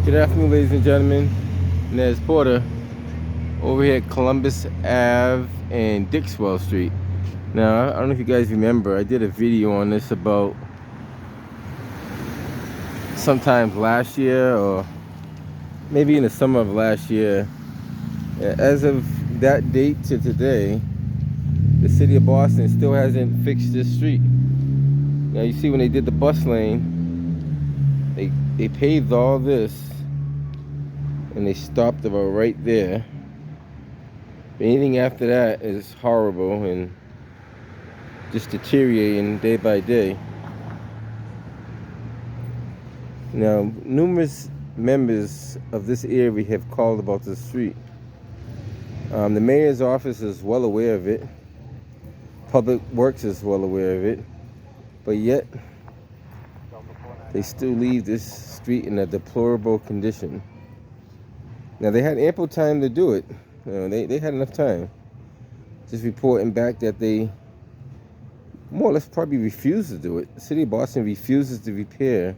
Good afternoon, ladies and gentlemen. Nez Porter over here at Columbus Ave and Dixwell Street. Now, I don't know if you guys remember, I did a video on this about sometime last year or maybe in the summer of last year. As of that date to today, the city of Boston still hasn't fixed this street. Now, you see when they did the bus lane, they paved all this and they stopped about right there. Anything after that is horrible and just deteriorating day by day. Now, numerous members of this area have called about the street. The mayor's office is well aware of it. Public Works is well aware of it. But yet, they still leave this street in a deplorable condition. Now, they had ample time to do it. They had enough time. Just reporting back that they more or less probably refuse to do it. The city of Boston refuses to repair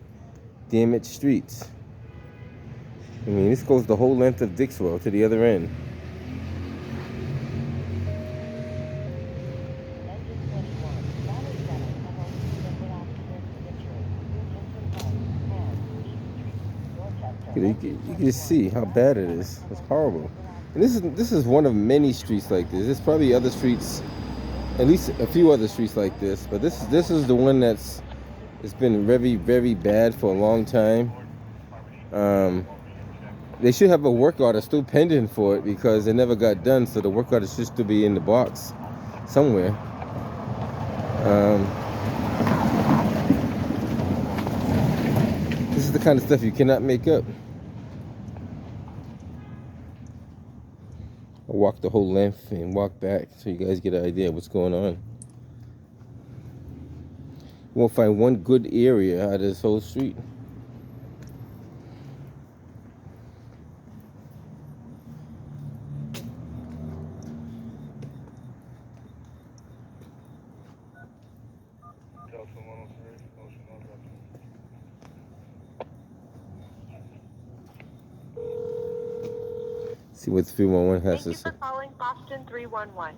damaged streets. I mean, this goes the whole length of Dixwell to the other end. You can just see how bad it is. It's horrible. And this is one of many streets like this. There's probably other streets, at least a few other streets like this, but this is the one it's been very, very bad for a long time. They should have a work order still pending for it because it never got done, so the work order should still be in the box somewhere. This is the kind of stuff you cannot make up. I'll walk the whole length and walk back so you guys get an idea of what's going on. You won't find one good area out of this whole street. See what 311 has to say. Thank you for calling Boston 311.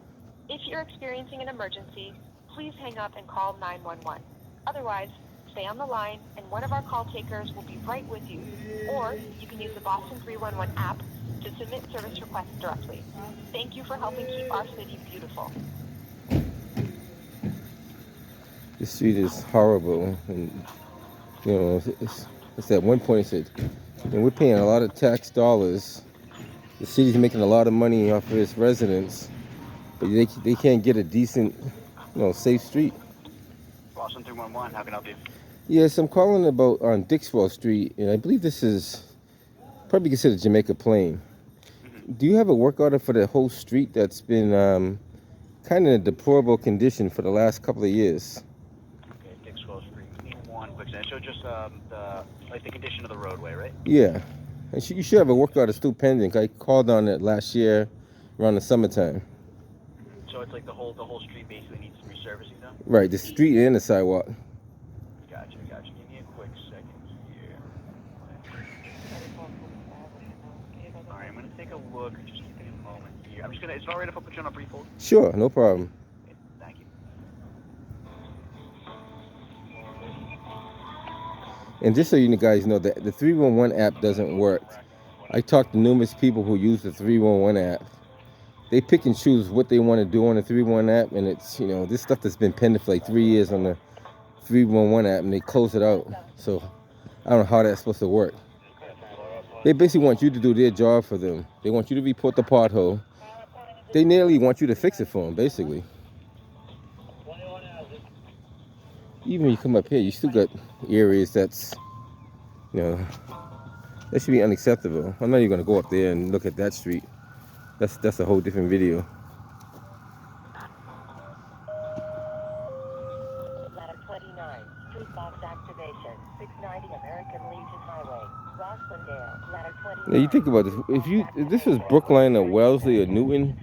If you're experiencing an emergency, please hang up and call 911. Otherwise, stay on the line and one of our call takers will be right with you. Or you can use the Boston 311 app to submit service requests directly. Thank you for helping keep our city beautiful. This street is horrible, and it's at one point it said, and we're paying a lot of tax dollars. The city's making a lot of money off of its residents, but they can't get a decent, safe street. Boston 311, how can I help you? Yes, I'm calling about on Dixwell Street, and I believe this is probably considered Jamaica Plain. Do you have a work order for the whole street that's been kind of in a deplorable condition for the last couple of years? Okay, Dixwell Street. One quick second. So just the condition of the roadway, right? Yeah. And you should have a work order still pending. I called on it last year around the summertime. So it's like the whole street basically needs some resurfacing though? Right, the street and the sidewalk. Gotcha. Give me a quick second here. Alright, I'm gonna take a look. Just give me a moment here. Is it alright if I put you on a brief hold? Sure, no problem. Okay, thank you. And just so you guys know, that the 311 app doesn't work. I talked to numerous people who use the 311 app. They pick and choose what they want to do on the 311 app, and it's, this stuff that's been pending for like 3 years on the 311 app, and they close it out. So I don't know how that's supposed to work. They basically want you to do their job for them. They want you to report the pothole. They nearly want you to fix it for them, basically. Even when you come up here, you still got areas that's, that should be unacceptable. I'm not even going to go up there and look at that street. That's a whole different video. Ladder 29, street box activation, 690 American Legion Highway, Roslindale, ladder 29. Now you think about this. If this is Brookline or Wellesley or Newton,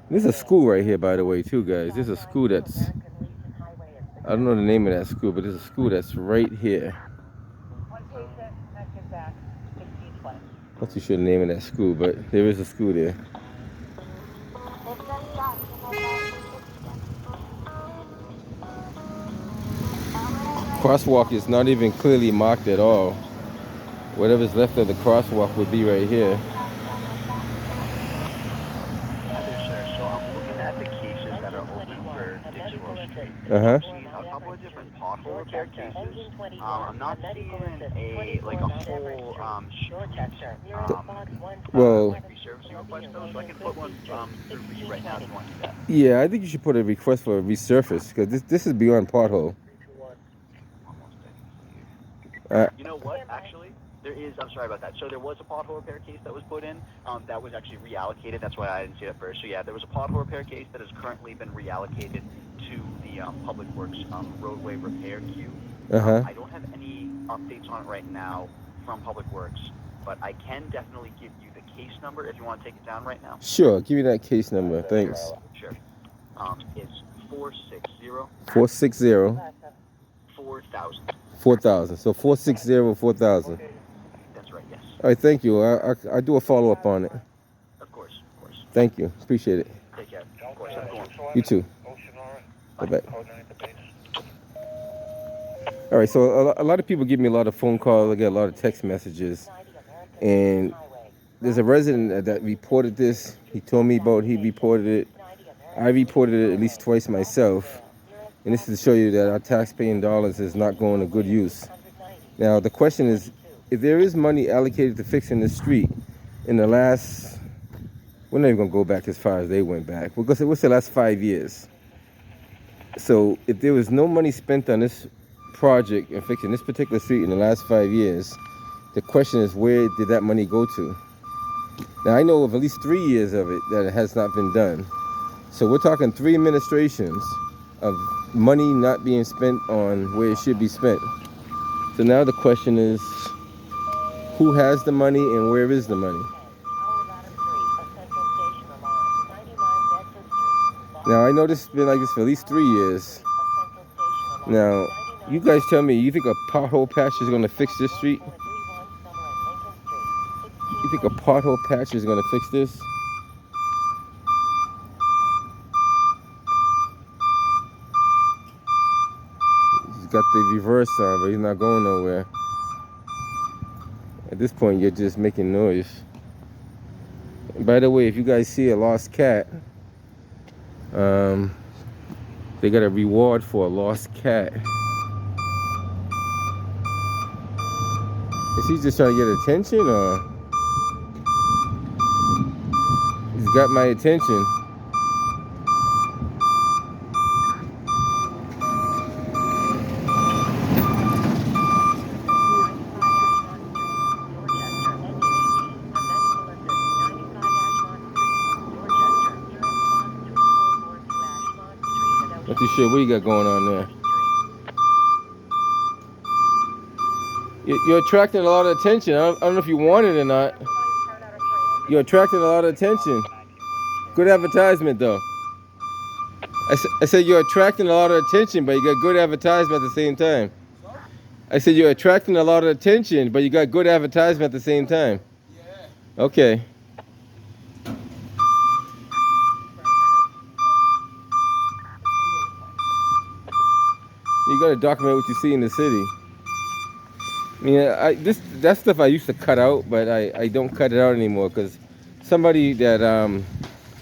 there's a school right here, by the way, too, guys. There's a school that's, I don't know the name of that school, but there's a school that's right here. Not too sure the name of that school, but there is a school there. Crosswalk is not even clearly marked at all. Whatever's left of the crosswalk would be right here. Hi there, sir. So I'm looking at the cases that are open for Dixwell Street. Uh-huh. I'm seeing a couple of different pothole repair cases. I'm not seeing a whole Well, resurfacing request though, so I can put one through for you right now if you want to do that. yeah, I think you should put a request for a resurface because this is beyond pothole. You know what? Actually, there is. I'm sorry about that. So there was a pothole repair case that was put in. That was actually reallocated. That's why I didn't see it at first. So yeah, there was a pothole repair case that has currently been reallocated to the Public Works roadway repair queue. I don't have any updates on it right now from Public Works, but I can definitely give you the case number if you want to take it down right now. Sure, give me that case number. Thanks. Sure. It's 460. 460 4000. 4000. So 460 4000. That's right. Yes. All right, thank you. I do a follow up on it. Of course. Thank you. Appreciate it. Take care. Of course. Have a good one. You too. Bye-bye. All right, so a lot of people give me a lot of phone calls. I get a lot of text messages. And there's a resident that reported this. He told me he reported it. I reported it at least twice myself. And this is to show you that our taxpaying dollars is not going to good use. Now, the question is, if there is money allocated to fixing the street in the last, we're not even going to go back as far as they went back. We're going to say, what's the last 5 years? So if there was no money spent on this project and fixing this particular street in the last 5 years, the question is, where did that money go to? Now, I know of at least 3 years of it that it has not been done. So we're talking 3 administrations of money not being spent on where it should be spent. So now the question is, who has the money and where is the money? Now, I know this has been like this for at least 3 years. Now, you guys tell me, you think a pothole patch is going to fix this street? You think a pothole patch is going to fix this? He's got the reverse on, but he's not going nowhere. At this point, you're just making noise. And by the way, if you guys see a lost cat, they got a reward for a lost cat. Is he just trying to get attention, or he's got my attention? Not too sure what you got going on there. You're attracting a lot of attention. I don't know if you want it or not. You're attracting a lot of attention. Good advertisement, though. I said you're attracting a lot of attention, but you got good advertisement at the same time. I said you're attracting a lot of attention, but you got good advertisement at the same time. Okay. You got to document what you see in the city. I mean, that stuff I used to cut out, but I don't cut it out anymore because somebody that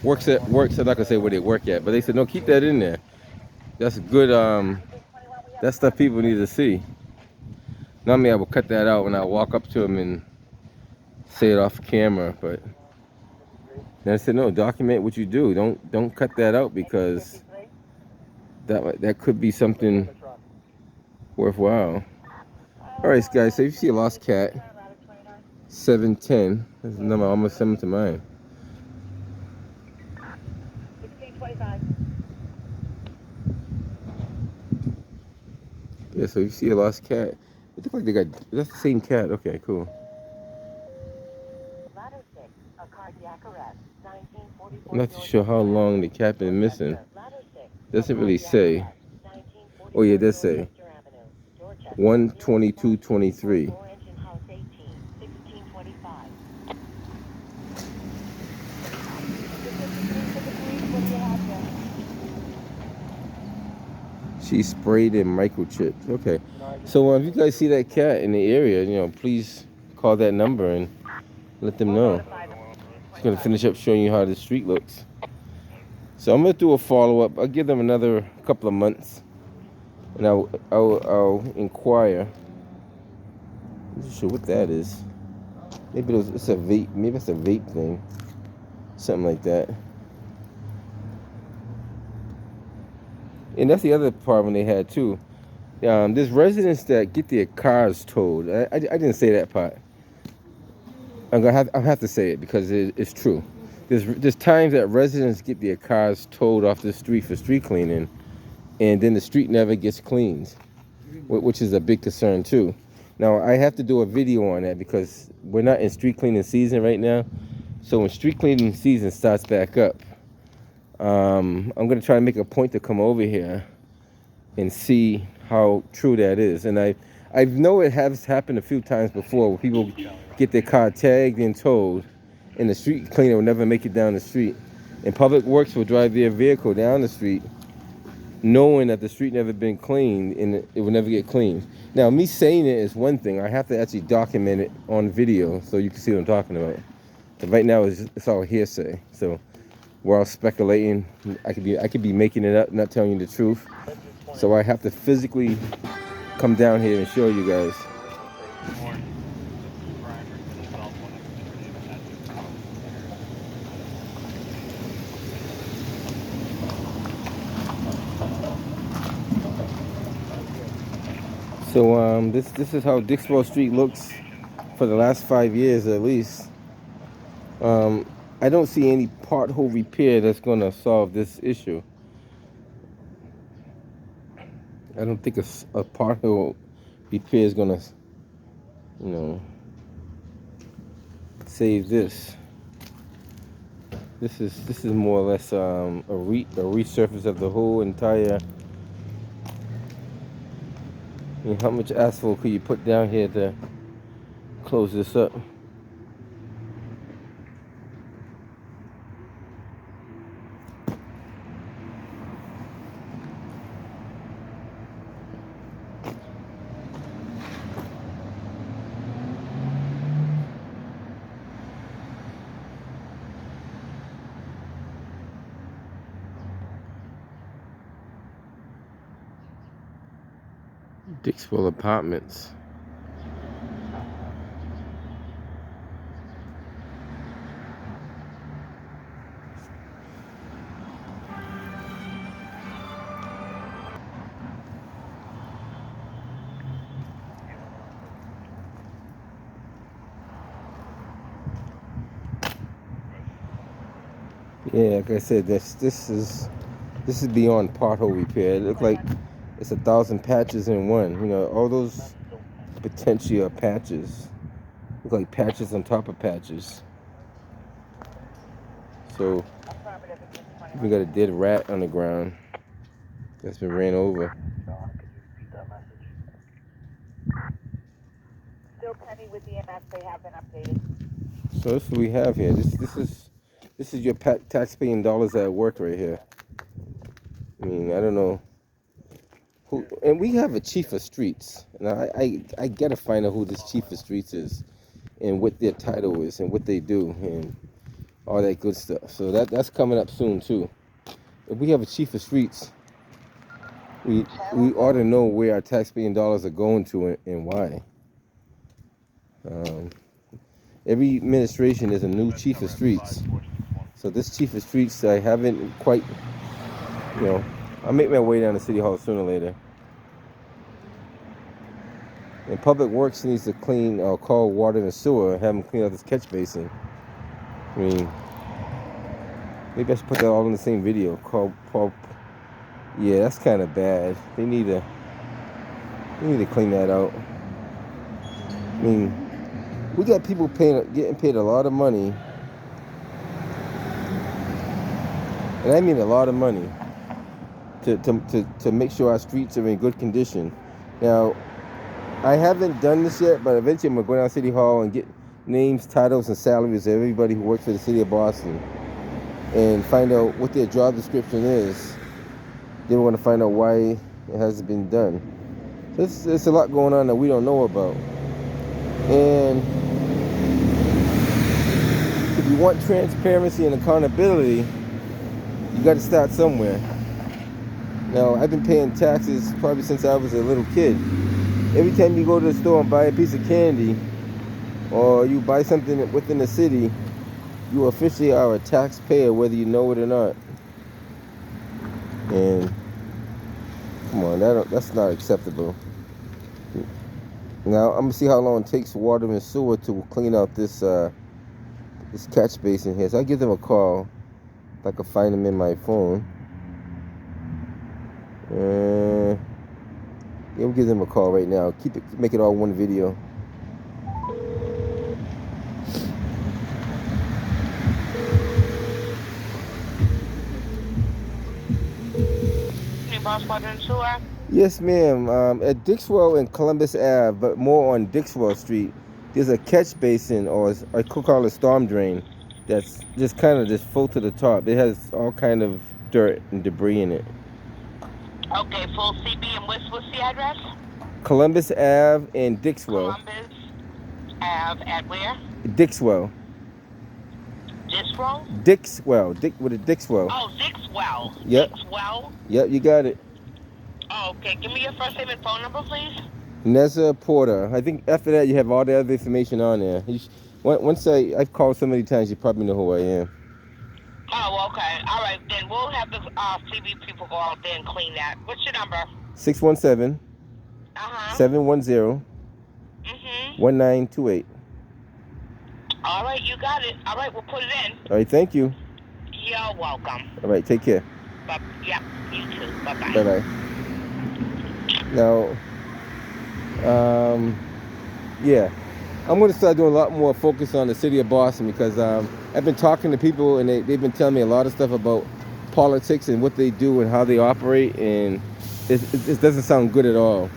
works, I'm not gonna say where they work at, but they said no, keep that in there. That's good. That's stuff people need to see. Normally I will cut that out when I walk up to them and say it off camera, but then I said no, document what you do. Don't cut that out because that could be something worthwhile. All right, guys, so if you see a lost cat, 710, that's the number, almost send them to mine. 1625. Yeah, so if you see a lost cat, it looks like they got, that's the same cat. Okay, cool. Ladder 6, a cardiac arrest, 1944. I'm not too sure how long the cat been missing. Doesn't really say. Oh yeah, it does say 1/22/23. She sprayed and microchipped. Okay. So if you guys see that cat in the area, please call that number and let them know. It's gonna finish up showing you how the street looks. So I'm gonna do a follow-up. I'll give them another couple of months, and I'll inquire. I'm not sure what that is. Maybe it's a vape. Maybe it's a vape thing, something like that. And that's the other problem they had too. There's residents that get their cars towed. I didn't say that part. I'll have to say it because it's true. There's times that residents get their cars towed off the street for street cleaning, and then the street never gets cleaned, which is a big concern too. Now I have to do a video on that because we're not in street cleaning season right now. So when street cleaning season starts back up, I'm gonna try to make a point to come over here and see how true that is. And I know it has happened a few times before where people get their car tagged and towed, and the street cleaner will never make it down the street. And Public Works will drive their vehicle down the street knowing that the street never been cleaned and it will never get cleaned. Now, me saying it is one thing. I have to actually document it on video so you can see what I'm talking about. But right now, it's all hearsay. So we're all speculating. I could be making it up, not telling you the truth. So I have to physically come down here and show you guys. So this is how Dixwell Street looks for the last 5 years at least. I don't see any pothole repair that's going to solve this issue. I don't think a pothole repair is going to, save this. This is more or less a resurface of the whole entire. How much asphalt could you put down here to close this up? Dixwell Apartments. Yeah, like I said, this is beyond pothole repair. It looks like it's 1,000 patches in one. All those potentially are patches. Look like patches on top of patches. So we got a dead rat on the ground that's been ran over. Still pending with the EMS. They have been updated. So this is what we have here. This is your taxpaying dollars at work right here. I mean, I don't know. And we have a chief of streets, and I gotta find out who this chief of streets is, and what their title is, and what they do, and all that good stuff. So that's coming up soon too. If we have a chief of streets, we ought to know where our taxpaying dollars are going to and why. Every administration is a new chief of streets. So this chief of streets, I haven't quite, I'll make my way down to City Hall sooner or later. And Public Works needs to call water and sewer and have them clean out this catch basin. I mean, maybe I should put that all in the same video. Yeah, that's kind of bad. They need to clean that out. I mean, we got people getting paid a lot of money, and I mean a lot of money, to make sure our streets are in good condition. Now, I haven't done this yet, but eventually I'm going to go down to City Hall and get names, titles, and salaries of everybody who works for the city of Boston and find out what their job description is. Then we're going to find out why It hasn't been done. There's a lot going on that we don't know about. And if you want transparency and accountability, you got to start somewhere. Now, I've been paying taxes probably since I was a little kid. Every time you go to the store and buy a piece of candy, or you buy something within the city, you officially are a taxpayer, whether you know it or not. And come on, that's not acceptable. Now I'm gonna see how long it takes water and sewer to clean out this this catch basin here. So I'll give them a call if I can find them in my phone. Yeah, we'll give them a call right now. Make it all one video. Yes, ma'am. At Dixwell and Columbus Ave, but more on Dixwell Street, there's a catch basin, or I could call it a storm drain, that's just kind of just full to the top. It has all kind of dirt and debris in it. Okay, full CB, and what's the address? Columbus Ave and Dixwell. Columbus Ave at where? Dixwell. Dixwell? Dixwell. Dick with a Dixwell. Oh, Dixwell. Yep. Dixwell? Yep, you got it. Oh, okay. Give me your first name and phone number, please. Neza Porter. I think after that you have all the other information on there. Once I've called so many times, you probably know who I am. Oh, okay. All right, then we'll have the CB people go out there and clean that. What's your number? 617 710 1928. All right, you got it. All right, we'll put it in. All right, thank you. You're welcome. All right, take care. Yeah, you too. Bye-bye. Bye-bye. Now, yeah, I'm going to start doing a lot more focus on the city of Boston, because I've been talking to people, and they've been telling me a lot of stuff about politics and what they do and how they operate, and it doesn't sound good at all.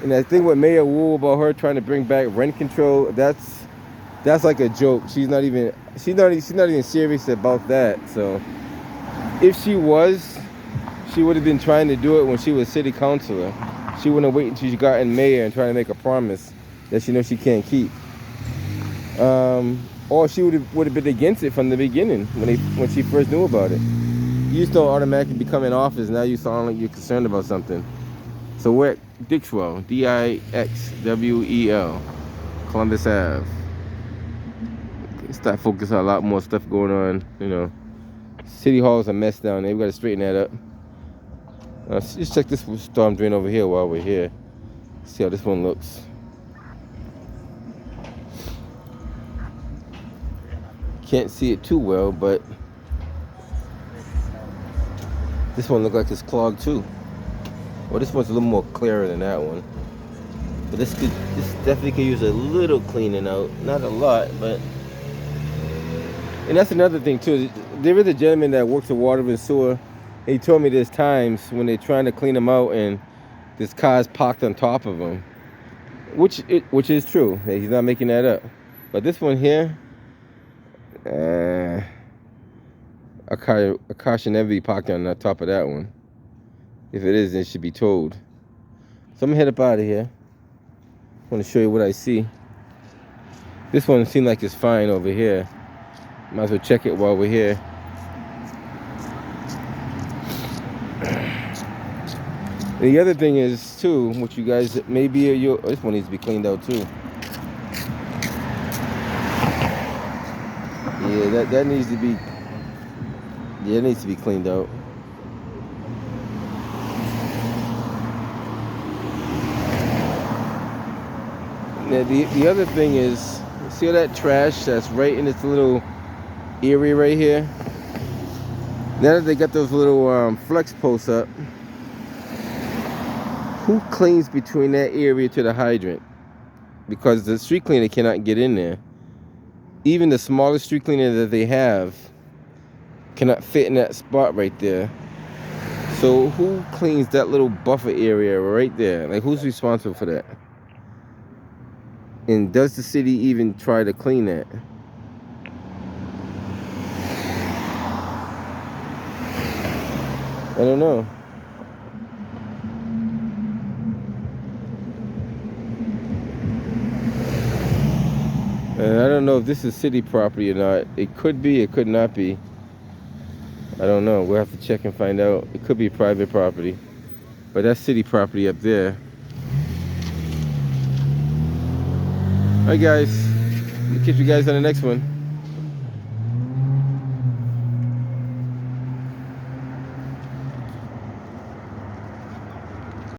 And I think what Mayor Wu, about her trying to bring back rent control, that's like a joke. She's not even serious about that. So if she was, she would have been trying to do it when she was city councilor. She wouldn't wait until she got in mayor and try to make a promise that she knows she can't keep. Or she would have been against it from the beginning when she first knew about it. You just don't automatically become in office. Now you sound like you're concerned about something. So we're at Dixwell, Dixwell, Columbus Ave. Start focusing on a lot more stuff going on. You know, City Hall's a mess down there. We got to straighten that up. Let's check this storm drain over here while we're here. See how this one looks. Can't see it too well, but this one looks like it's clogged too. Well, this one's a little more clearer than that one. But this definitely could use a little cleaning out. Not a lot, but... And that's another thing too. There is a gentleman that works at water and sewer. He told me there's times when they're trying to clean them out and this car's parked on top of them, which is true. He's not making that up. But this one here, a car should never be parked on the top of that one. If it is, then it should be towed. So I'm gonna head up out of here. I want to show you what I see. This one seems like it's fine over here. Might as well check it while we're here. And the other thing is too, which you guys maybe this one needs to be cleaned out too. Yeah, that needs to be. Yeah, it needs to be cleaned out. Now the other thing is, see all that trash that's right in this little area right here? Now that they got those little flex posts up, who cleans between that area to the hydrant? Because the street cleaner cannot get in there. Even the smallest street cleaner that they have cannot fit in that spot right there. So who cleans that little buffer area right there? Like, who's responsible for that? And does the city even try to clean that? I don't know. don't know if this is city property or not. It could be, it could not be. I don't know. We'll have to check and find out. It could be private property. But that's city property up there. Alright guys, we'll catch you guys on the next one.